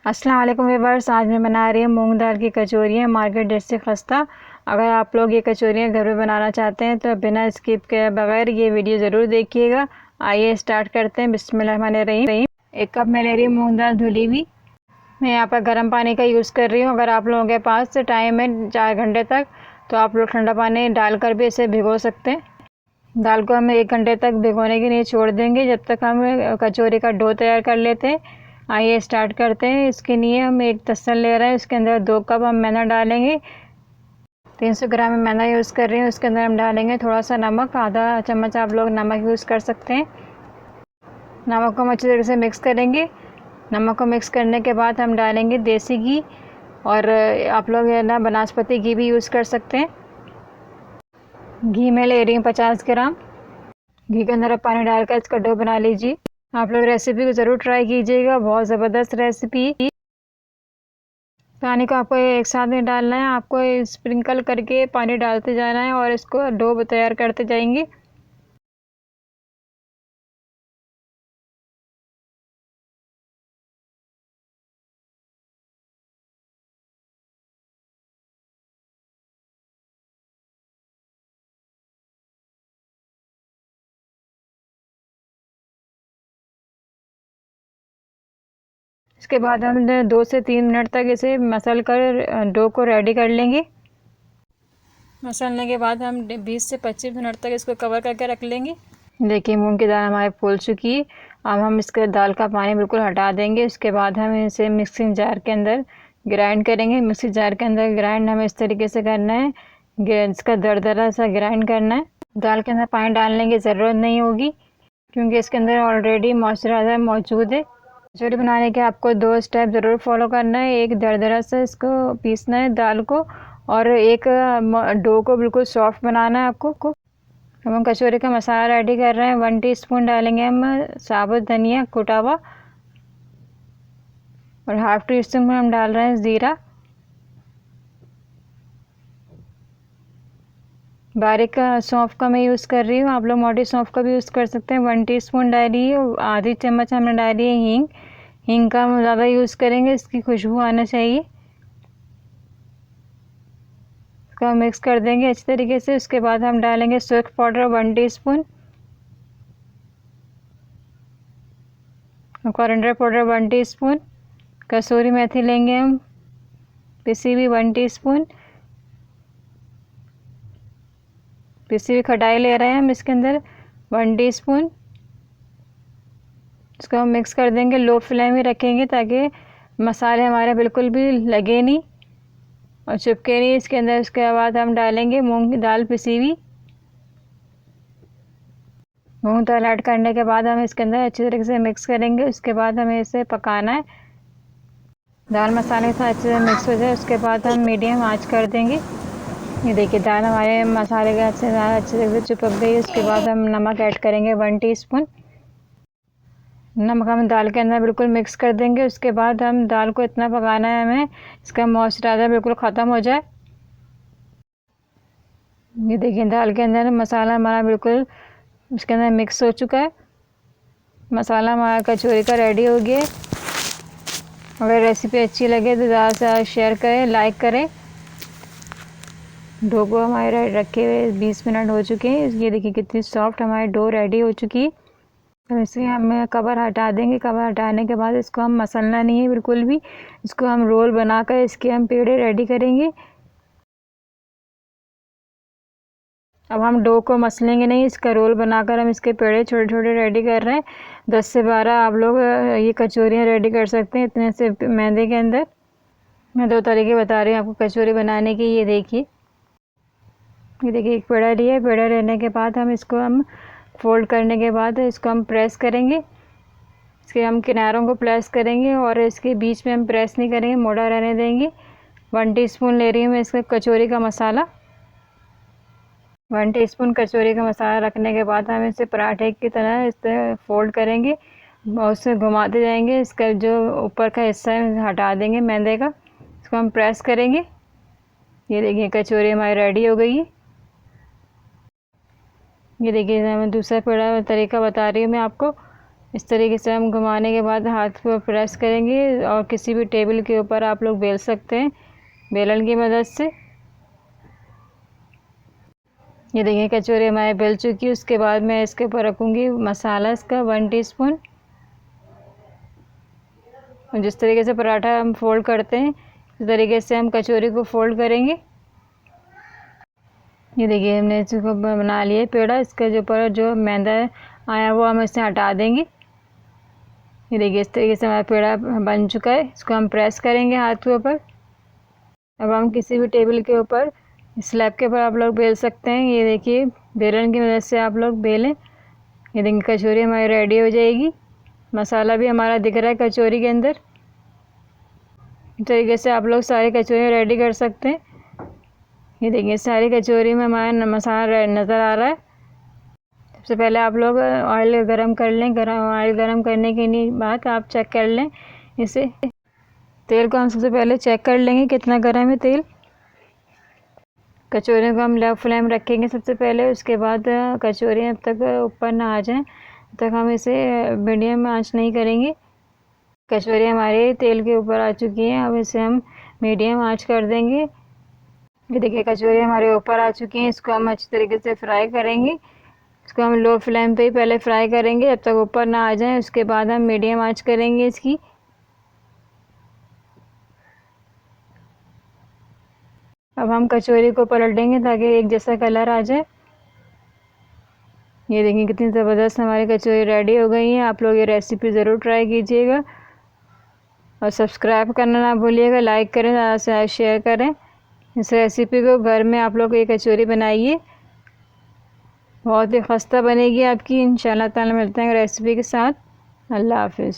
अस्सलाम वालेकुम व्यूअर्स। आज मैं बना रही हूँ मूंग दाल की कचौरियाँ, मार्केट जैसे खस्ता। अगर आप लोग ये कचौरियाँ घर में बनाना चाहते हैं तो बिना स्किप किए बगैर ये वीडियो ज़रूर देखिएगा। आइए स्टार्ट करते हैं। बिस्मिल्लाहिर्रहमानिर्रहीम। 1 कप मैं ले रही हूँ मूंग दाल धुली हुई। मैं यहाँ पर गर्म पानी का यूज़ कर रही हूँ। अगर आप लोगों के पास टाइम है 4 घंटे तक तो आप लोग ठंडा पानी डालकर भी इसे भिगो सकते हैं। दाल को हम 1 घंटे तक भिगोने के लिए छोड़ देंगे जब तक हम कचौरी का डो तैयार कर लेते हैं। आइए स्टार्ट करते हैं। इसके लिए हम एक तसल ले रहे हैं, उसके अंदर 2 कप हम मैदा डालेंगे। 300 ग्राम मैं मैदा यूज़ कर रही हूँ। उसके अंदर हम डालेंगे थोड़ा सा नमक, आधा चम्मच आप लोग नमक यूज़ कर सकते हैं। नमक को हम अच्छी तरीके से मिक्स करेंगे। नमक को मिक्स करने के बाद हम डालेंगे देसी घी, और आप लोग ना बनास्पति घी भी यूज़ कर सकते हैं। घी मैं ले रही हूँ 50 ग्राम। घी के अंदर आप पानी डालकर इसका डो बना लीजिए। आप लोग रेसिपी को ज़रूर ट्राई कीजिएगा, बहुत ज़बरदस्त रेसिपी। पानी को आपको एक साथ नहीं डालना है, आपको स्प्रिंकल करके पानी डालते जाना है और इसको डो तैयार करते जाएंगे। इसके बाद हम 2 से 3 मिनट तक इसे मसल कर डो को रेडी कर लेंगे। मसलने के बाद हम 20 से 25 मिनट तक इसको कवर करके रख लेंगे। देखिए मूंग की दाल हमारी फूल चुकी है। अब हम इसके दाल का पानी बिल्कुल हटा देंगे। उसके बाद हम इसे मिक्सिंग जार के अंदर ग्राइंड करेंगे। मिक्सी जार के अंदर ग्राइंड हमें इस तरीके से करना है, इसका दरदरा सा ग्राइंड करना है। दाल के अंदर पानी डालने की ज़रूरत नहीं होगी क्योंकि इसके अंदर ऑलरेडी मॉइस्चराइज़र मौजूद है। कचौरी बनाने के आपको 2 स्टेप ज़रूर फॉलो करना है। एक दरदरा से इसको पीसना है दाल को, और एक डो को बिल्कुल सॉफ्ट बनाना है आपको। हम कचौरी का मसाला रेडी कर रहे हैं। 1 टीस्पून डालेंगे हम साबुत धनिया कुटा हुआ, और ½ टीस्पून में हम डाल रहे हैं ज़ीरा। बारीक सौंफ का मैं यूज़ कर रही हूँ, आप लोग मोटी सौंफ का भी यूज़ कर सकते हैं। 1 टीस्पून डाली है। आधी चम्मच हमने डाली है हींग। हींग का हम ज़्यादा यूज़ करेंगे, इसकी खुशबू आना चाहिए। इसको मिक्स कर देंगे अच्छी तरीके से। उसके बाद हम डालेंगे सूख powder 1 teaspoon, coriander powder 1 teaspoon, कसूरी मेथी लेंगे हम पिसी हुई 1 टीस्पून, पिसी हुई खटाई ले रहे हैं हम इसके अंदर 1 टीस्पून। इसको हम मिक्स कर देंगे, लो फ्लेम में रखेंगे ताकि मसाले हमारे बिल्कुल भी लगे नहीं और चिपके नहीं इसके अंदर। उसके बाद हम डालेंगे मूंग की दाल पिसी हुई। मूंग दाल ऐड करने के बाद हम इसके अंदर अच्छी तरीके से मिक्स करेंगे। उसके बाद हमें इसे पकाना है। दाल मसाले के साथ अच्छे से मिक्स हो जाए उसके बाद हम मीडियम आंच कर देंगे। ये देखिए दाल हमारे मसाले के अच्छे से चिपक गई। उसके बाद हम नमक ऐड करेंगे 1 टीस्पून। नमक हम दाल के अंदर बिल्कुल मिक्स कर देंगे। उसके बाद हम दाल को इतना पकाना है हमें इसका मॉइस्चराइज़र बिल्कुल ख़त्म हो जाए। ये देखिए दाल के अंदर मसाला हमारा बिल्कुल उसके अंदर मिक्स हो चुका है। मसाला हमारा कचौरी का रेडी हो गया। अगर रेसिपी अच्छी लगे तो ज़्यादा से ज़्यादा शेयर करें, लाइक करें। डो को हमारे रखे हुए 20 मिनट हो चुके हैं। ये देखिए कितनी सॉफ्ट हमारी डो रेडी हो चुकी है। तो इसे हम कवर हटा देंगे। कवर हटाने के बाद इसको हम मसलना नहीं है बिल्कुल भी। इसको हम रोल बनाकर इसके हम पेड़े रेडी करेंगे। अब हम डो को मसलेंगे नहीं, इसका रोल बनाकर हम इसके पेड़े छोटे छोटे रेडी कर रहे हैं। 10 से 12 आप लोग ये कचौरियाँ रेडी कर सकते हैं इतने से मैदे के अंदर। मैं 2 तरीके बता रही हूँ आपको कचौरी बनाने की। ये देखिए एक पेड़ा लिया। पेड़ा लेने के बाद हम इसको फोल्ड करने के बाद इसको हम प्रेस करेंगे। इसके हम किनारों को प्रेस करेंगे और इसके बीच में हम प्रेस नहीं करेंगे, मोड़ा रहने देंगे। 1 टीस्पून ले रही हूँ मैं इसका कचौरी का मसाला। 1 टीस्पून कचौरी का मसाला रखने के बाद हम इसे पराठे की तरह इस तरह फोल्ड करेंगे और उसे घुमाते जाएंगे। इसका जो ऊपर का हिस्सा है हटा देंगे मैदे का। इसको हम प्रेस करेंगे। ये देखिए कचौरी हमारी रेडी हो गई है। ये देखिए मैं दूसरा पेड़ा तरीका बता रही हूँ मैं आपको। इस तरीके से हम घुमाने के बाद हाथ को प्रेस करेंगे और किसी भी टेबल के ऊपर आप लोग बेल सकते हैं बेलन की मदद से। ये देखिए कचौरी हमारी बेल चुकी है। उसके बाद मैं इसके ऊपर रखूँगी मसाला इसका 1 टीस्पून। और जिस तरीके से पराठा हम फोल्ड करते हैं इस तरीके से हम कचौरी को फोल्ड करेंगे। ये देखिए हमने इसको बना लिया पेड़ा। इसके जो ऊपर जो मैदा आया वो हम इसे हटा देंगे। ये देखिए इस तरीके से हमारा पेड़ा बन चुका है। इसको हम प्रेस करेंगे हाथ के ऊपर। अब हम किसी भी टेबल के ऊपर स्लैब के ऊपर आप लोग बेल सकते हैं। ये देखिए बेलन की मदद से आप लोग बेलें। ये देखिए कचौरी हमारी रेडी हो जाएगी। मसाला भी हमारा दिख रहा है कचौरी के अंदर। इस तरीके से आप लोग सारी कचौरी रेडी कर सकते हैं। ये देखिए सारी कचौरी में हमारा मसाला नज़र आ रहा है। सबसे पहले आप लोग ऑयल गरम कर लें। ऑयल गरम करने के बाद आप चेक कर लें इसे। तेल को हम सबसे पहले चेक कर लेंगे कितना गर्म है तेल। कचौरियों को हम लो फ्लेम रखेंगे सबसे पहले। उसके बाद कचौरियाँ जब तक ऊपर ना आ जाएं तब तक हम इसे मीडियम आंच नहीं करेंगे। कचौरियाँ हमारे तेल के ऊपर आ चुकी हैं। अब इसे हम मीडियम आंच कर देंगे। ये देखिए कचौरी हमारे ऊपर आ चुकी हैं। इसको हम अच्छी तरीके से फ्राई करेंगे। इसको हम लो फ्लेम पे ही पहले फ्राई करेंगे जब तक ऊपर ना आ जाए। उसके बाद हम मीडियम आंच करेंगे इसकी। अब हम कचौरी को पलटेंगे ताकि एक जैसा कलर आ जाए। ये देखिए कितनी ज़बरदस्त हमारी कचौरी रेडी हो गई है। आप लोग ये रेसिपी ज़रूर ट्राई कीजिएगा और सब्सक्राइब करना ना भूलिएगा। लाइक करें, ज़्यादा से ज़्यादा शेयर करें। इस रेसिपी को घर में आप लोग ये कचौरी बनाइए, बहुत ही खस्ता बनेगी आपकी। इंशाल्लाह ताला मिलते हैं रेसिपी के साथ। अल्लाह हाफिज़।